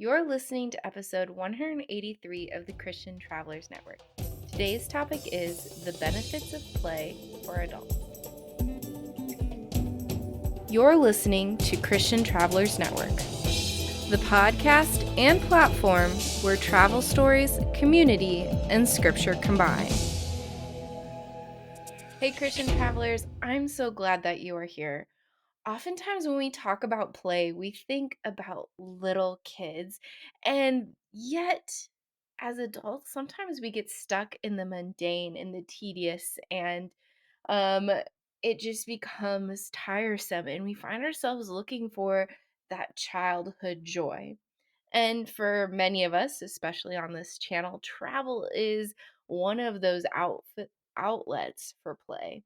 You're listening to episode 183 of the Christian Travelers Network. Today's topic is the benefits of play for adults. You're listening to Christian Travelers Network, the podcast and platform where travel stories, community, and scripture combine. Hey, Christian travelers, I'm so glad that you are here. Oftentimes, when we talk about play, we think about little kids, and yet, as adults, sometimes we get stuck in the mundane and the tedious, and um, it just becomes tiresome, and we find ourselves looking for that childhood joy. And for many of us, especially on this channel, travel is one of those outlets for play.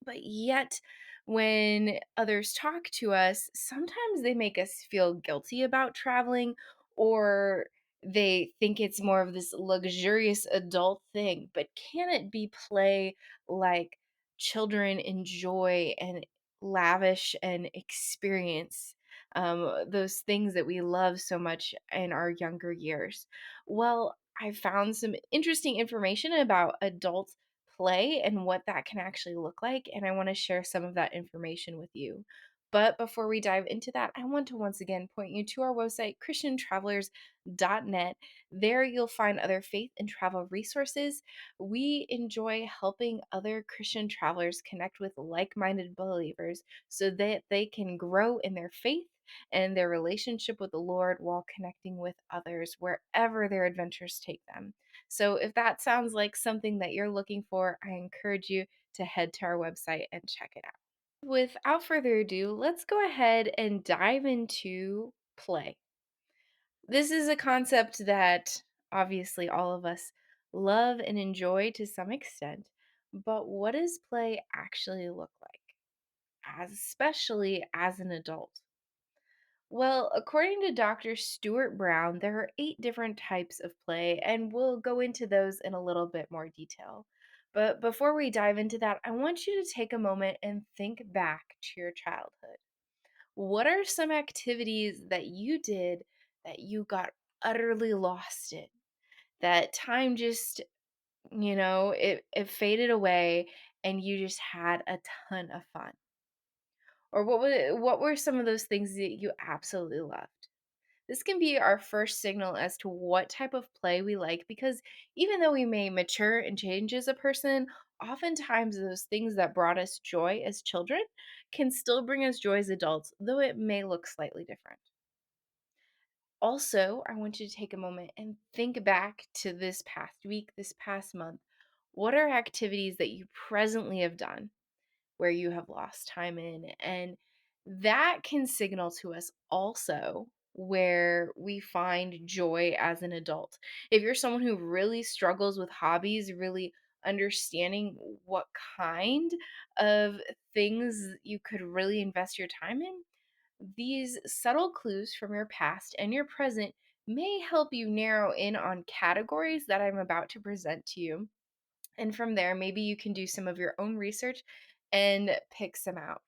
But yet, when others talk to us, sometimes they make us feel guilty about traveling, or they think it's more of this luxurious adult thing. But can it be play like children enjoy and lavish and experience those things that we love so much in our younger years? Well, I found some interesting information about adults play and what that can actually look like. And I want to share some of that information with you. But before we dive into that, I want to once again point you to our website, ChristianTravelers.net. There you'll find other faith and travel resources. We enjoy helping other Christian travelers connect with like minded believers so that they can grow in their faith and their relationship with the Lord while connecting with others wherever their adventures take them. So, if that sounds like something that you're looking for, I encourage you to head to our website and check it out. Without further ado, let's go ahead and dive into play. This is a concept that obviously all of us love and enjoy to some extent, but what does play actually look like, especially as an adult? Well, according to Dr. Stuart Brown, there are 8 different types of play, and we'll go into those in a little bit more detail. But before we dive into that, I want you to take a moment and think back to your childhood. What are some activities that you did that you got utterly lost in? That time just, it faded away and you just had a ton of fun. Or what were some of those things that you absolutely loved? This can be our first signal as to what type of play we like because even though we may mature and change as a person, oftentimes those things that brought us joy as children can still bring us joy as adults, though it may look slightly different. Also, I want you to take a moment and think back to this past week, this past month. What are activities that you presently have done where you have lost time in? And that can signal to us also where we find joy as an adult. If you're someone who really struggles with hobbies, really understanding what kind of things you could really invest your time in, these subtle clues from your past and your present may help you narrow in on categories that I'm about to present to you. And from there, maybe you can do some of your own research and pick some out.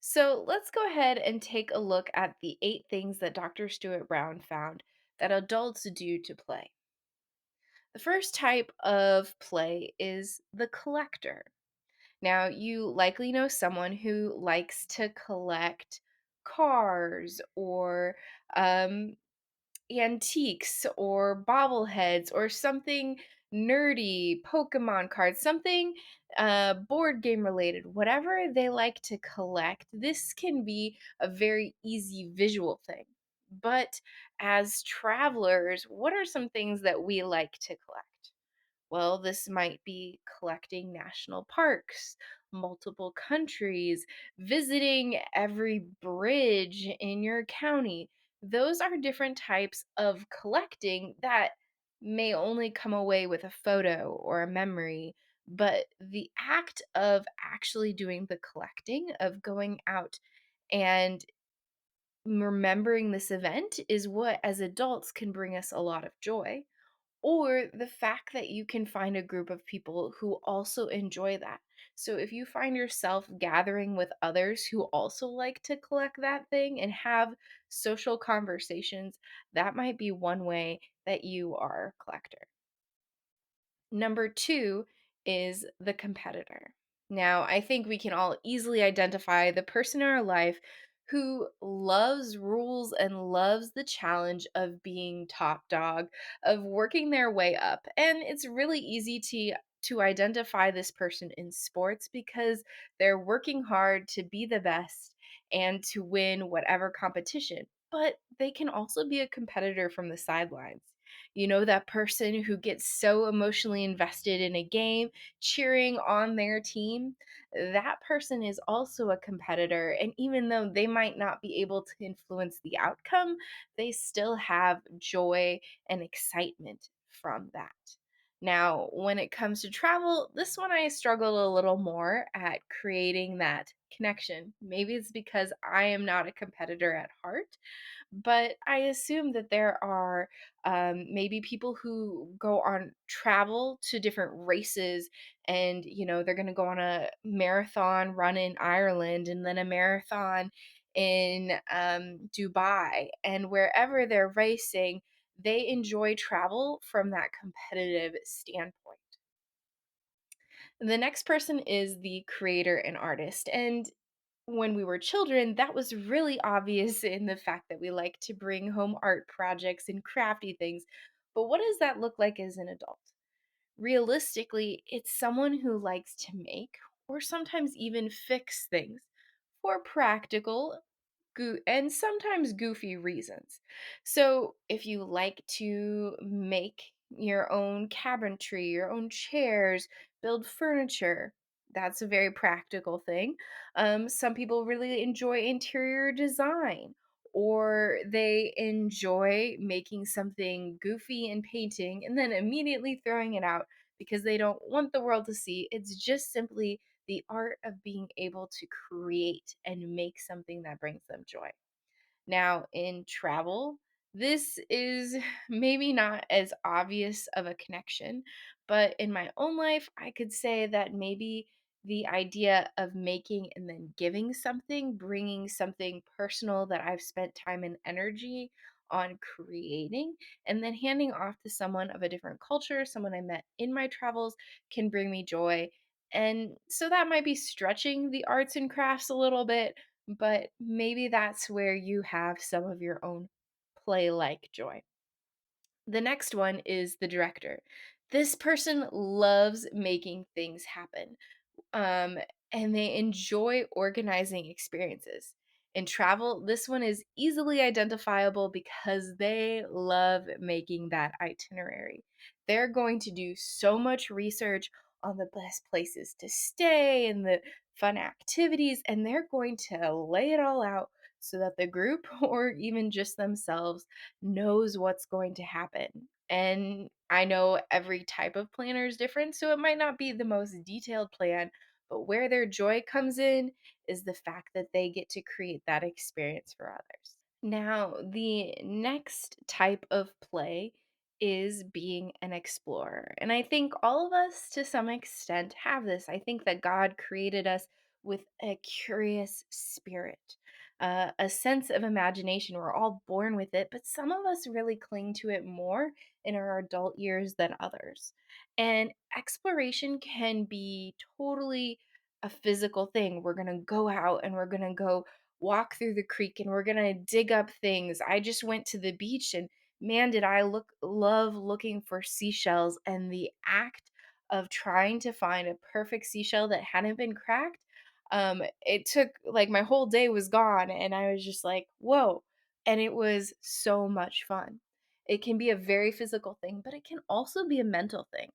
So let's go ahead and take a look at the 8 things that Dr. Stuart Brown found that adults do to play. The first type of play is the collector. Now, you likely know someone who likes to collect cars or um, antiques or bobbleheads or something nerdy, Pokemon cards, something board game related, whatever they like to collect. This can be a very easy visual thing. But as travelers, what are some things that we like to collect? Well, this might be collecting national parks, multiple countries, visiting every bridge in your county. Those are different types of collecting that may only come away with a photo or a memory. But the act of actually doing the collecting, of going out and remembering this event, is what as adults can bring us a lot of joy, or the fact that you can find a group of people who also enjoy that. So if you find yourself gathering with others who also like to collect that thing and have social conversations, that might be one way that you are a collector. Number two is the competitor. Now, I think we can all easily identify the person in our life who loves rules and loves the challenge of being top dog, of working their way up. And it's really easy to identify this person in sports because they're working hard to be the best and to win whatever competition. But they can also be a competitor from the sidelines. You know, that person who gets so emotionally invested in a game, cheering on their team, that person is also a competitor. And even though they might not be able to influence the outcome, they still have joy and excitement from that. Now, when it comes to travel, this one I struggle a little more at creating that connection. Maybe it's because I am not a competitor at heart, but I assume that there are maybe people who go on travel to different races, and they're going to go on a marathon run in Ireland and then a marathon in Dubai, and wherever they're racing, they enjoy travel from that competitive standpoint. The next person is the creator and artist. And when we were children, that was really obvious in the fact that we like to bring home art projects and crafty things. But what does that look like as an adult? Realistically, it's someone who likes to make or sometimes even fix things for practical and sometimes goofy reasons. So, if you like to make your own cabinetry, your own chairs, build furniture, that's a very practical thing. Some people really enjoy interior design, or they enjoy making something goofy and painting and then immediately throwing it out because they don't want the world to see. It's just simply the art of being able to create and make something that brings them joy. Now, in travel, this is maybe not as obvious of a connection, but in my own life, I could say that maybe the idea of making and then giving something, bringing something personal that I've spent time and energy on creating, and then handing off to someone of a different culture, someone I met in my travels, can bring me joy. And so that might be stretching the arts and crafts a little bit, but maybe that's where you have some of your own play like joy. The next one is the director. This person loves making things happen, um, and they enjoy organizing experiences. In travel, this one is easily identifiable because they love making that itinerary. They're going to do so much research on the best places to stay and the fun activities, and they're going to lay it all out so that the group or even just themselves knows what's going to happen. And I know every type of planner is different, so it might not be the most detailed plan, but where their joy comes in is the fact that they get to create that experience for others. Now, the next type of play is being an explorer. And I think all of us, to some extent, have this. I think that God created us with a curious spirit, a sense of imagination. We're all born with it, but some of us really cling to it more in our adult years than others. And exploration can be totally a physical thing. We're going to go out and we're going to go walk through the creek and we're going to dig up things. I just went to the beach, and man, did I love looking for seashells, and the act of trying to find a perfect seashell that hadn't been cracked. It took like my whole day was gone, and I was just like, whoa. And it was so much fun. It can be a very physical thing, but it can also be a mental thing.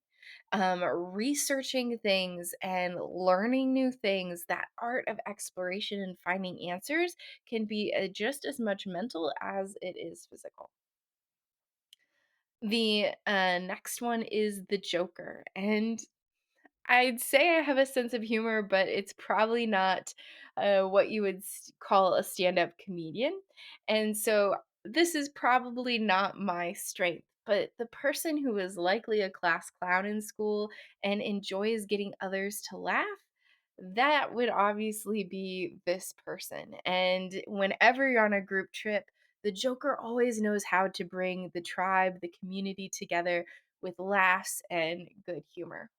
Researching things and learning new things, that art of exploration and finding answers can be just as much mental as it is physical. The next one is the Joker. And I'd say I have a sense of humor, but it's probably not what you would call a stand up comedian. And so this is probably not my strength. But the person who is likely a class clown in school and enjoys getting others to laugh, that would obviously be this person. And whenever you're on a group trip, the Joker always knows how to bring the tribe, the community together with laughs and good humor.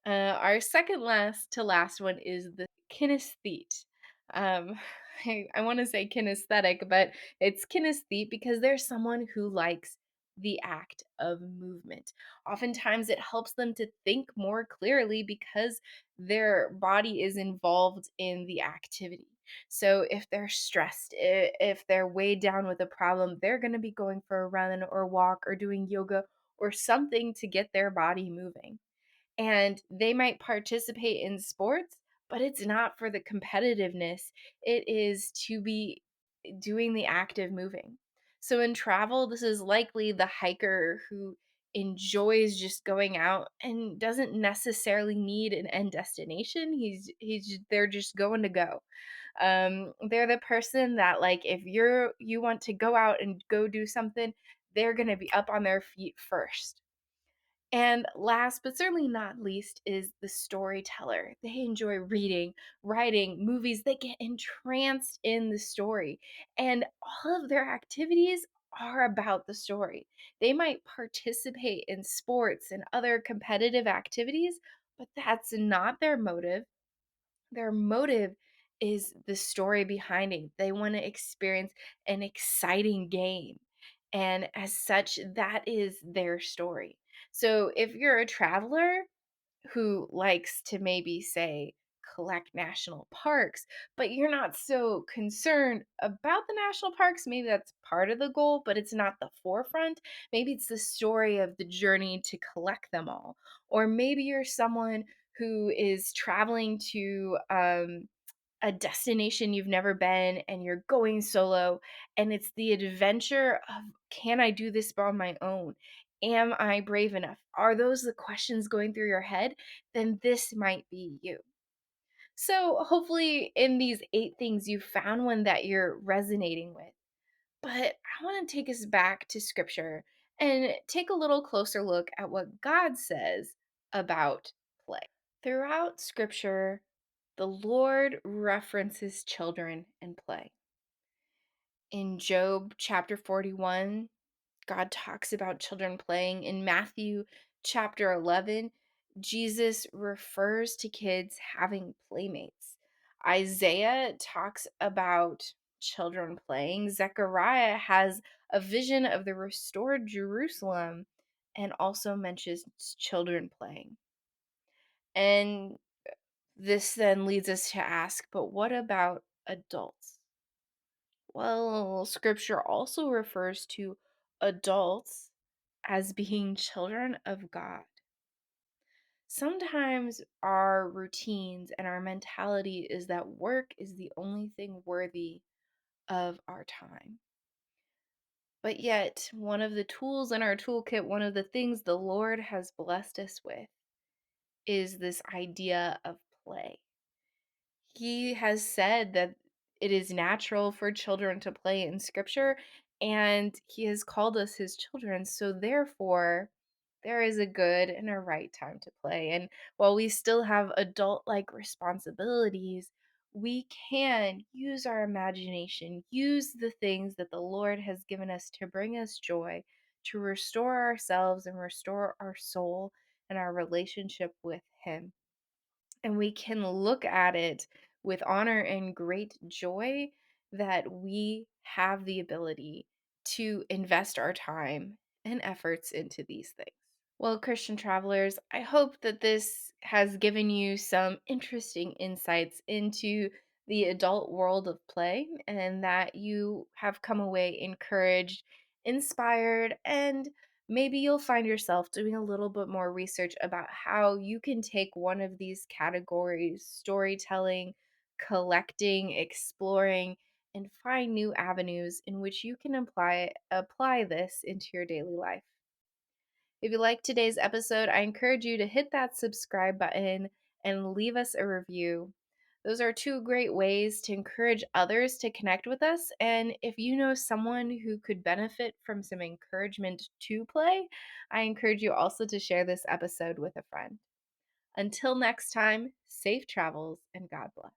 Our second last to last one is the kinesthete. Um, I want to say kinesthetic, but it's kinesthete because they're someone who likes the act of movement. Oftentimes, it helps them to think more clearly because their body is involved in the activity. So, if they're stressed, if they're weighed down with a problem, they're going to be going for a run or walk or doing yoga or something to get their body moving, and they might participate in sports, but it's not for the competitiveness. It is to be doing the active moving. So in travel, this is likely the hiker who enjoys just going out and doesn't necessarily need an end destination. They're just going to go. They're the person that, like, if you want to go out and go do something, they're going to be up on their feet first. And last but certainly not least is the storyteller. They enjoy reading, writing, movies. They get entranced in the story. And all of their activities are about the story. They might participate in sports and other competitive activities, but that's not their motive. Their motive is the story behind it. They want to experience an exciting game. And as such, that is their story. So if you're a traveler who likes to maybe say collect national parks, but you're not so concerned about the national parks, maybe that's part of the goal, but it's not the forefront. Maybe it's the story of the journey to collect them all. Or maybe you're someone who is traveling to a destination you've never been and you're going solo, and it's the adventure of, can I do this on my own? Am I brave enough? Are those the questions going through your head? Then this might be you. So hopefully in these 8 things you found one that you're resonating with. But I want to take us back to scripture and take a little closer look at what God says about play. Throughout scripture, the Lord references children and play. In Job chapter 41, God talks about children playing. In Matthew chapter 11, Jesus refers to kids having playmates. Isaiah talks about children playing. Zechariah has a vision of the restored Jerusalem and also mentions children playing. And this then leads us to ask, but what about adults? Well, scripture also refers to adults as being children of God. Sometimes our routines and our mentality is that work is the only thing worthy of our time. But yet, one of the tools in our toolkit, one of the things the Lord has blessed us with, is this idea of play. He has said that it is natural for children to play in scripture, and he has called us his children. So, therefore, there is a good and a right time to play. And while we still have adult like responsibilities, we can use our imagination, use the things that the Lord has given us to bring us joy, to restore ourselves and restore our soul and our relationship with him. And we can look at it with honor and great joy that we have the ability to invest our time and efforts into these things. Well, Christian travelers, I hope that this has given you some interesting insights into the adult world of play and that you have come away encouraged, inspired, and maybe you'll find yourself doing a little bit more research about how you can take one of these categories, storytelling, collecting, exploring, and find new avenues in which you can apply this into your daily life. If you liked today's episode, I encourage you to hit that subscribe button and leave us a review. Those are 2 great ways to encourage others to connect with us. And if you know someone who could benefit from some encouragement to play, I encourage you also to share this episode with a friend. Until next time, safe travels and God bless.